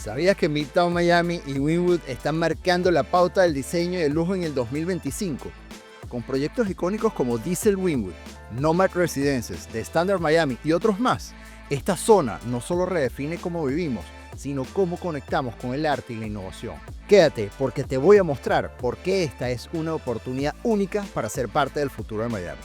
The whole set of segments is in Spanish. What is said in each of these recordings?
¿Sabías que Midtown Miami y Wynwood están marcando la pauta del diseño y el lujo en el 2025? Con proyectos icónicos como Diesel Wynwood, Nomad Residences, The Standard Miami y otros más, esta zona no solo redefine cómo vivimos, sino cómo conectamos con el arte y la innovación. Quédate porque te voy a mostrar por qué esta es una oportunidad única para ser parte del futuro de Miami.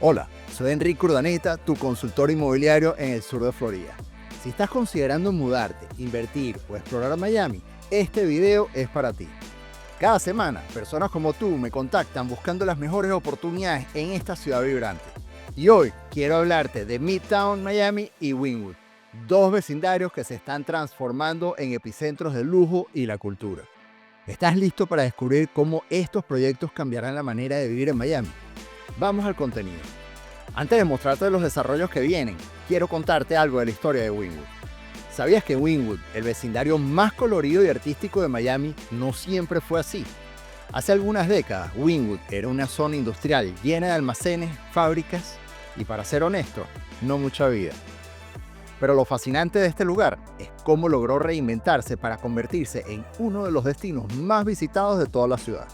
Hola, soy Enrique Urdaneta, tu consultor inmobiliario en el sur de Florida. Si estás considerando mudarte, invertir o explorar Miami, este video es para ti. Cada semana, personas como tú me contactan buscando las mejores oportunidades en esta ciudad vibrante. Y hoy quiero hablarte de Midtown Miami y Wynwood, dos vecindarios que se están transformando en epicentros del lujo y la cultura. ¿Estás listo para descubrir cómo estos proyectos cambiarán la manera de vivir en Miami? Vamos al contenido. Antes de mostrarte los desarrollos que vienen, quiero contarte algo de la historia de Wynwood. ¿Sabías que Wynwood, el vecindario más colorido y artístico de Miami, no siempre fue así? Hace algunas décadas, Wynwood era una zona industrial llena de almacenes, fábricas y, para ser honesto, no mucha vida. Pero lo fascinante de este lugar es cómo logró reinventarse para convertirse en uno de los destinos más visitados de toda la ciudad.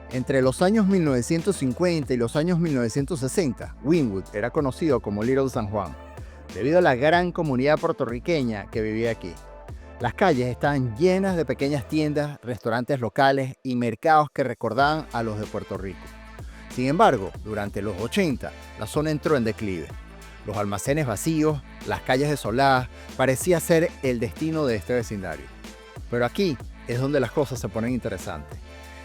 Entre los años 1950 y los años 1960, Wynwood era conocido como Little San Juan, debido a la gran comunidad puertorriqueña que vivía aquí. Las calles estaban llenas de pequeñas tiendas, restaurantes locales y mercados que recordaban a los de Puerto Rico. Sin embargo, durante los 80, la zona entró en declive. Los almacenes vacíos, las calles desoladas, parecía ser el destino de este vecindario. Pero aquí es donde las cosas se ponen interesantes.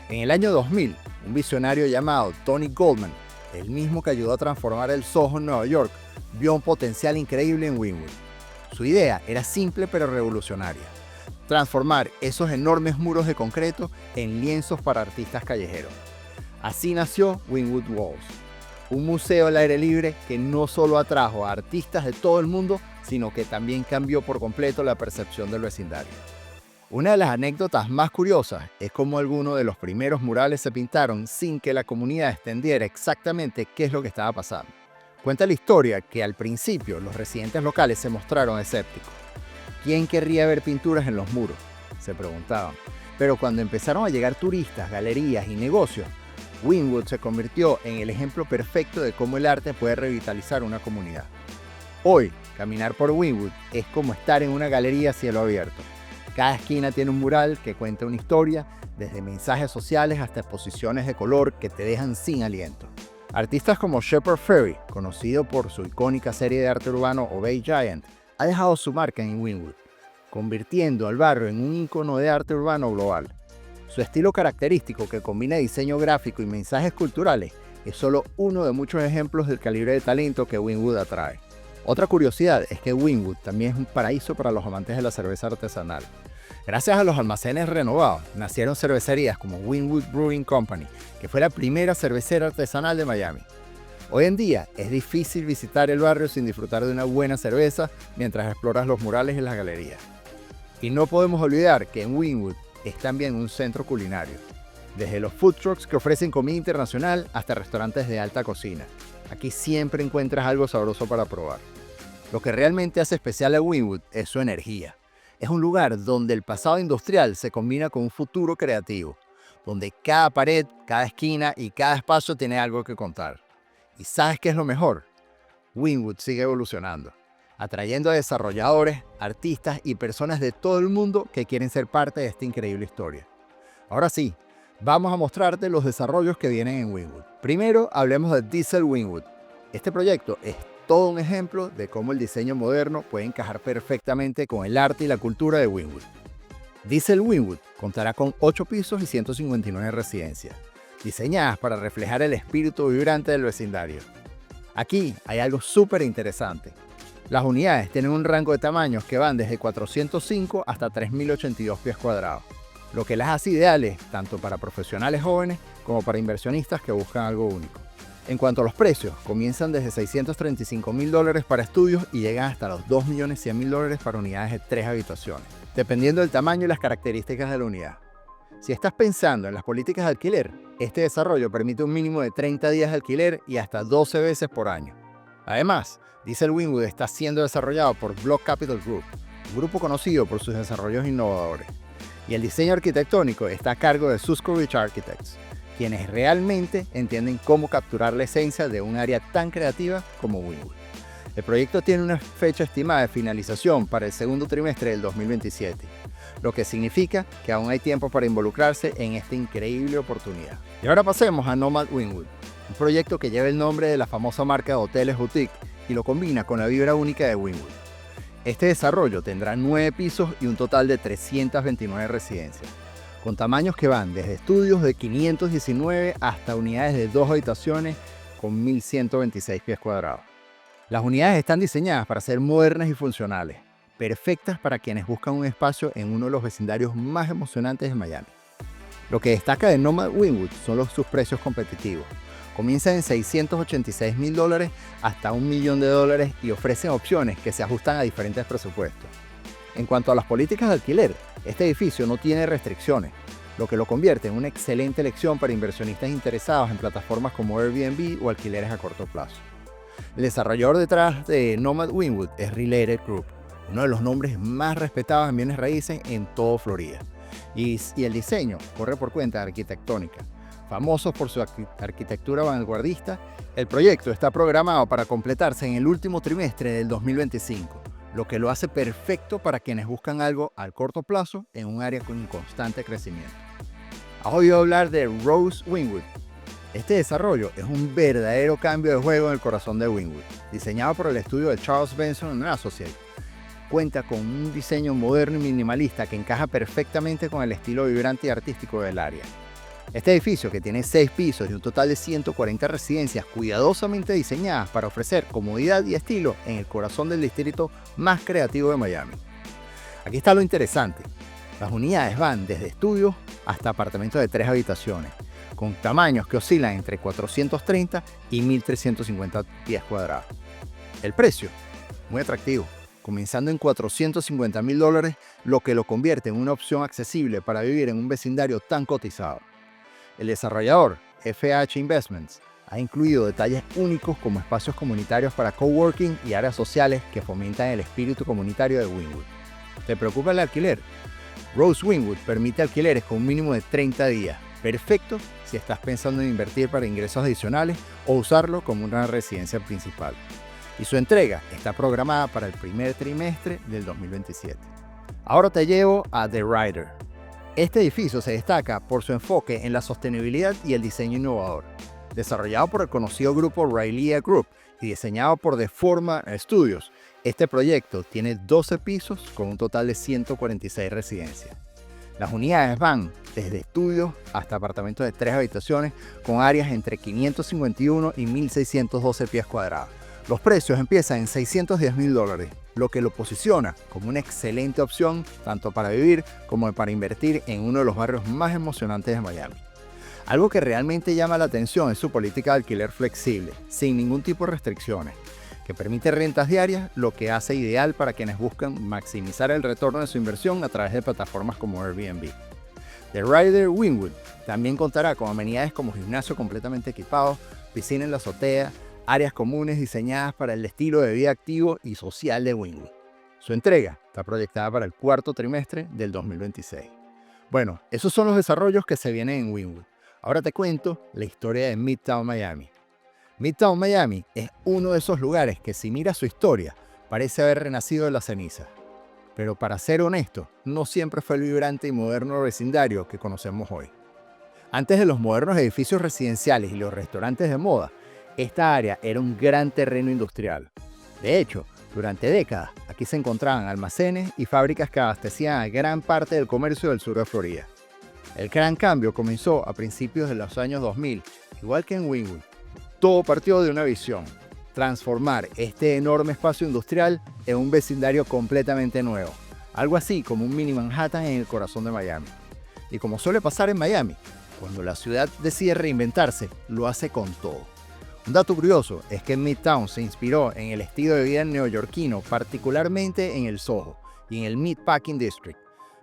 En el año 2000, un visionario llamado Tony Goldman, el mismo que ayudó a transformar el Soho en Nueva York, vio un potencial increíble en Wynwood. Su idea era simple pero revolucionaria: transformar esos enormes muros de concreto en lienzos para artistas callejeros. Así nació Wynwood Walls, un museo al aire libre que no solo atrajo a artistas de todo el mundo, sino que también cambió por completo la percepción del vecindario. Una de las anécdotas más curiosas es cómo algunos de los primeros murales se pintaron sin que la comunidad entendiera exactamente qué es lo que estaba pasando. Cuenta la historia que al principio los residentes locales se mostraron escépticos. ¿Quién querría ver pinturas en los muros?, se preguntaban. Pero cuando empezaron a llegar turistas, galerías y negocios, Wynwood se convirtió en el ejemplo perfecto de cómo el arte puede revitalizar una comunidad. Hoy, caminar por Wynwood es como estar en una galería a cielo abierto. Cada esquina tiene un mural que cuenta una historia, desde mensajes sociales hasta exposiciones de color que te dejan sin aliento. Artistas como Shepard Fairey, conocido por su icónica serie de arte urbano Obey Giant, ha dejado su marca en Wynwood, convirtiendo al barrio en un ícono de arte urbano global. Su estilo característico, que combina diseño gráfico y mensajes culturales, es solo uno de muchos ejemplos del calibre de talento que Wynwood atrae. Otra curiosidad es que Wynwood también es un paraíso para los amantes de la cerveza artesanal. Gracias a los almacenes renovados, nacieron cervecerías como Wynwood Brewing Company, que fue la primera cervecera artesanal de Miami. Hoy en día es difícil visitar el barrio sin disfrutar de una buena cerveza mientras exploras los murales y las galerías. Y no podemos olvidar que en Wynwood es también un centro culinario, desde los food trucks que ofrecen comida internacional hasta restaurantes de alta cocina. Aquí siempre encuentras algo sabroso para probar. Lo que realmente hace especial a Wynwood es su energía. Es un lugar donde el pasado industrial se combina con un futuro creativo, donde cada pared, cada esquina y cada espacio tiene algo que contar. ¿Y sabes qué es lo mejor? Wynwood sigue evolucionando, atrayendo a desarrolladores, artistas y personas de todo el mundo que quieren ser parte de esta increíble historia. Ahora sí, vamos a mostrarte los desarrollos que vienen en Wynwood. Primero, hablemos de Diesel Wynwood. Este proyecto es todo un ejemplo de cómo el diseño moderno puede encajar perfectamente con el arte y la cultura de Wynwood. Diesel Wynwood contará con 8 pisos y 159 residencias, diseñadas para reflejar el espíritu vibrante del vecindario. Aquí hay algo súper interesante. Las unidades tienen un rango de tamaños que van desde 405 hasta 3082 pies cuadrados, lo que las hace ideales tanto para profesionales jóvenes como para inversionistas que buscan algo único. En cuanto a los precios, comienzan desde $635,000 para estudios y llegan hasta los $2.100.000 para unidades de 3 habitaciones, dependiendo del tamaño y las características de la unidad. Si estás pensando en las políticas de alquiler, este desarrollo permite un mínimo de 30 días de alquiler y hasta 12 veces por año. Además, Diesel Wynwood está siendo desarrollado por Block Capital Group, un grupo conocido por sus desarrollos innovadores. Y el diseño arquitectónico está a cargo de Suskovich Architects, quienes realmente entienden cómo capturar la esencia de un área tan creativa como Wynwood. El proyecto tiene una fecha estimada de finalización para el segundo trimestre del 2027, lo que significa que aún hay tiempo para involucrarse en esta increíble oportunidad. Y ahora pasemos a Nomad Wynwood, un proyecto que lleva el nombre de la famosa marca de hoteles boutique y lo combina con la vibra única de Wynwood. Este desarrollo tendrá 9 pisos y un total de 329 residencias, con tamaños que van desde estudios de 519 hasta unidades de 2 habitaciones con 1.126 pies cuadrados. Las unidades están diseñadas para ser modernas y funcionales, perfectas para quienes buscan un espacio en uno de los vecindarios más emocionantes de Miami. Lo que destaca de Nomad Wynwood son sus precios competitivos. Comienzan en $686,000 hasta $1 millón y ofrecen opciones que se ajustan a diferentes presupuestos. En cuanto a las políticas de alquiler, este edificio no tiene restricciones, lo que lo convierte en una excelente elección para inversionistas interesados en plataformas como Airbnb o alquileres a corto plazo. El desarrollador detrás de Nomad Wynwood es Related Group, uno de los nombres más respetados en bienes raíces en todo Florida. Y el diseño corre por cuenta de Arquitectónica. Famosos por su arquitectura vanguardista, el proyecto está programado para completarse en el último trimestre del 2025, lo que lo hace perfecto para quienes buscan algo al corto plazo en un área con constante crecimiento. ¿Has oído hablar de Rose Wynwood? Este desarrollo es un verdadero cambio de juego en el corazón de Wynwood, diseñado por el estudio de Charles Benson & Associates. Cuenta con un diseño moderno y minimalista que encaja perfectamente con el estilo vibrante y artístico del área. Este edificio, que tiene 6 pisos y un total de 140 residencias cuidadosamente diseñadas para ofrecer comodidad y estilo en el corazón del distrito más creativo de Miami. Aquí está lo interesante. Las unidades van desde estudios hasta apartamentos de 3 habitaciones, con tamaños que oscilan entre 430 y 1.350 pies cuadrados. El precio, muy atractivo, comenzando en $450,000, lo que lo convierte en una opción accesible para vivir en un vecindario tan cotizado. El desarrollador, FH Investments, ha incluido detalles únicos como espacios comunitarios para coworking y áreas sociales que fomentan el espíritu comunitario de Wynwood. ¿Te preocupa el alquiler? Rose Wynwood permite alquileres con un mínimo de 30 días, perfecto si estás pensando en invertir para ingresos adicionales o usarlo como una residencia principal. Y su entrega está programada para el primer trimestre del 2027. Ahora te llevo a The Ryder. Este edificio se destaca por su enfoque en la sostenibilidad y el diseño innovador. Desarrollado por el conocido grupo Rylea Group y diseñado por The Forma Studios, este proyecto tiene 12 pisos con un total de 146 residencias. Las unidades van desde estudios hasta apartamentos de 3 habitaciones con áreas entre 551 y 1.612 pies cuadrados. Los precios empiezan en $610,000, lo que lo posiciona como una excelente opción tanto para vivir como para invertir en uno de los barrios más emocionantes de Miami. Algo que realmente llama la atención es su política de alquiler flexible, sin ningún tipo de restricciones, que permite rentas diarias, lo que hace ideal para quienes buscan maximizar el retorno de su inversión a través de plataformas como Airbnb. The Ryder Wynwood también contará con amenidades como gimnasio completamente equipado, piscina en la azotea, áreas comunes diseñadas para el estilo de vida activo y social de Wynwood. Su entrega está proyectada para el cuarto trimestre del 2026. Bueno, esos son los desarrollos que se vienen en Wynwood. Ahora te cuento la historia de Midtown Miami. Midtown Miami es uno de esos lugares que, si miras su historia, parece haber renacido de las cenizas. Pero para ser honesto, no siempre fue el vibrante y moderno vecindario que conocemos hoy. Antes de los modernos edificios residenciales y los restaurantes de moda, esta área era un gran terreno industrial. De hecho, durante décadas, aquí se encontraban almacenes y fábricas que abastecían a gran parte del comercio del sur de Florida. El gran cambio comenzó a principios de los años 2000, igual que en Wynwood. Todo partió de una visión: transformar este enorme espacio industrial en un vecindario completamente nuevo, algo así como un mini Manhattan en el corazón de Miami. Y como suele pasar en Miami, cuando la ciudad decide reinventarse, lo hace con todo. Un dato curioso es que Midtown se inspiró en el estilo de vida neoyorquino, particularmente en el Soho y en el Meatpacking District.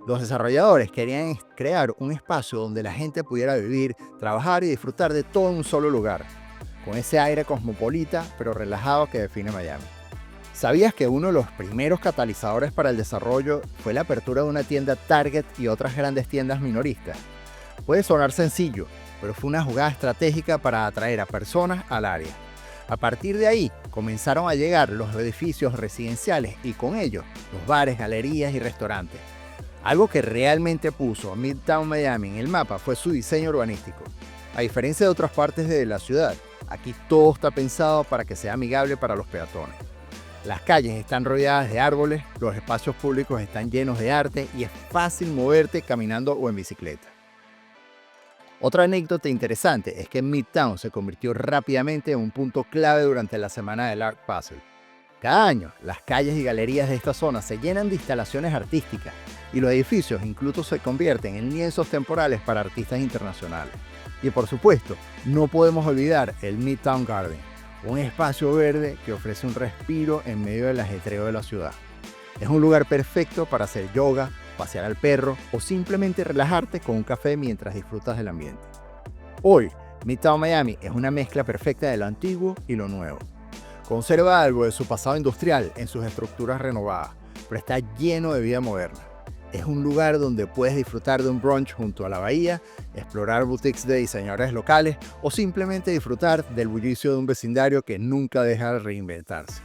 Los desarrolladores querían crear un espacio donde la gente pudiera vivir, trabajar y disfrutar de todo en un solo lugar, con ese aire cosmopolita pero relajado que define Miami. ¿Sabías que uno de los primeros catalizadores para el desarrollo fue la apertura de una tienda Target y otras grandes tiendas minoristas? Puede sonar sencillo, pero fue una jugada estratégica para atraer a personas al área. A partir de ahí, comenzaron a llegar los edificios residenciales y con ellos los bares, galerías y restaurantes. Algo que realmente puso a Midtown Miami en el mapa fue su diseño urbanístico. A diferencia de otras partes de la ciudad, aquí todo está pensado para que sea amigable para los peatones. Las calles están rodeadas de árboles, los espacios públicos están llenos de arte y es fácil moverte caminando o en bicicleta. Otra anécdota interesante es que Midtown se convirtió rápidamente en un punto clave durante la semana del Art Basel. Cada año, las calles y galerías de esta zona se llenan de instalaciones artísticas y los edificios incluso se convierten en lienzos temporales para artistas internacionales. Y por supuesto, no podemos olvidar el Midtown Garden, un espacio verde que ofrece un respiro en medio del ajetreo de la ciudad. Es un lugar perfecto para hacer yoga, pasear al perro o simplemente relajarte con un café mientras disfrutas del ambiente. Hoy, Midtown Miami es una mezcla perfecta de lo antiguo y lo nuevo. Conserva algo de su pasado industrial en sus estructuras renovadas, pero está lleno de vida moderna. Es un lugar donde puedes disfrutar de un brunch junto a la bahía, explorar boutiques de diseñadores locales o simplemente disfrutar del bullicio de un vecindario que nunca deja de reinventarse.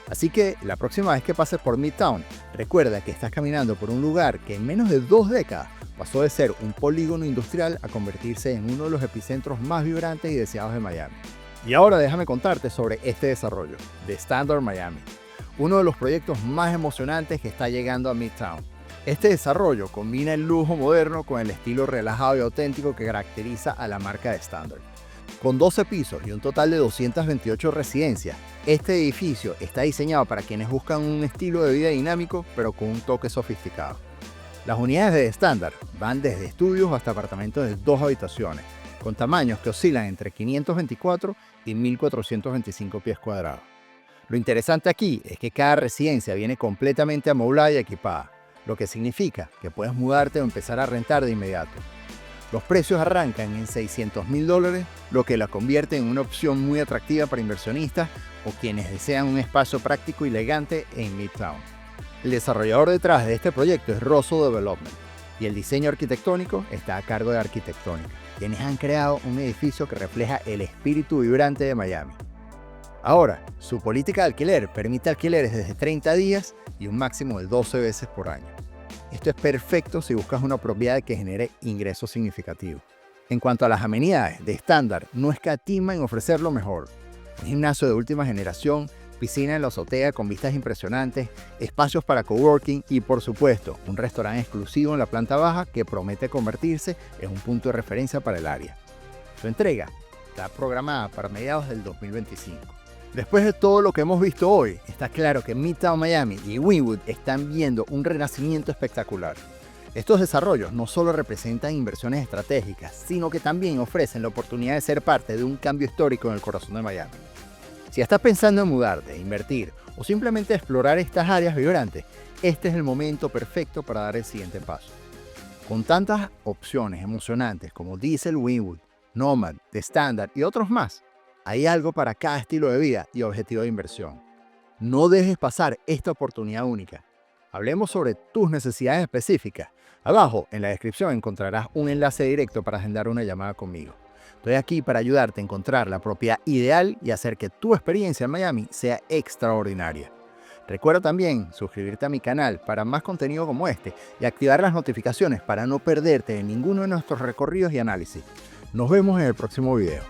Así que la próxima vez que pases por Midtown, recuerda que estás caminando por un lugar que en menos de 2 décadas pasó de ser un polígono industrial a convertirse en uno de los epicentros más vibrantes y deseados de Miami. Y ahora déjame contarte sobre este desarrollo, The Standard Miami, uno de los proyectos más emocionantes que está llegando a Midtown. Este desarrollo combina el lujo moderno con el estilo relajado y auténtico que caracteriza a la marca de Standard. Con 12 pisos y un total de 228 residencias, este edificio está diseñado para quienes buscan un estilo de vida dinámico pero con un toque sofisticado. Las unidades de Standard van desde estudios hasta apartamentos de 2 habitaciones, con tamaños que oscilan entre 524 y 1425 pies cuadrados. Lo interesante aquí es que cada residencia viene completamente amoblada y equipada, lo que significa que puedes mudarte o empezar a rentar de inmediato. Los precios arrancan en $600,000, lo que la convierte en una opción muy atractiva para inversionistas o quienes desean un espacio práctico y elegante en Midtown. El desarrollador detrás de este proyecto es Russell Development y el diseño arquitectónico está a cargo de Arquitectónica, quienes han creado un edificio que refleja el espíritu vibrante de Miami. Ahora, su política de alquiler permite alquileres desde 30 días y un máximo de 12 veces por año. Esto es perfecto si buscas una propiedad que genere ingresos significativos. En cuanto a las amenidades, de Standard no escatima en ofrecer lo mejor. Un gimnasio de última generación, piscina en la azotea con vistas impresionantes, espacios para coworking y por supuesto un restaurante exclusivo en la planta baja que promete convertirse en un punto de referencia para el área. Su entrega está programada para mediados del 2025. Después de todo lo que hemos visto hoy, está claro que Midtown Miami y Wynwood están viendo un renacimiento espectacular. Estos desarrollos no solo representan inversiones estratégicas, sino que también ofrecen la oportunidad de ser parte de un cambio histórico en el corazón de Miami. Si estás pensando en mudarte, invertir o simplemente explorar estas áreas vibrantes, este es el momento perfecto para dar el siguiente paso. Con tantas opciones emocionantes como Diesel Wynwood, Nomad, The Standard y otros más, hay algo para cada estilo de vida y objetivo de inversión. No dejes pasar esta oportunidad única. Hablemos sobre tus necesidades específicas. Abajo en la descripción encontrarás un enlace directo para agendar una llamada conmigo. Estoy aquí para ayudarte a encontrar la propiedad ideal y hacer que tu experiencia en Miami sea extraordinaria. Recuerda también suscribirte a mi canal para más contenido como este y activar las notificaciones para no perderte en ninguno de nuestros recorridos y análisis. Nos vemos en el próximo video.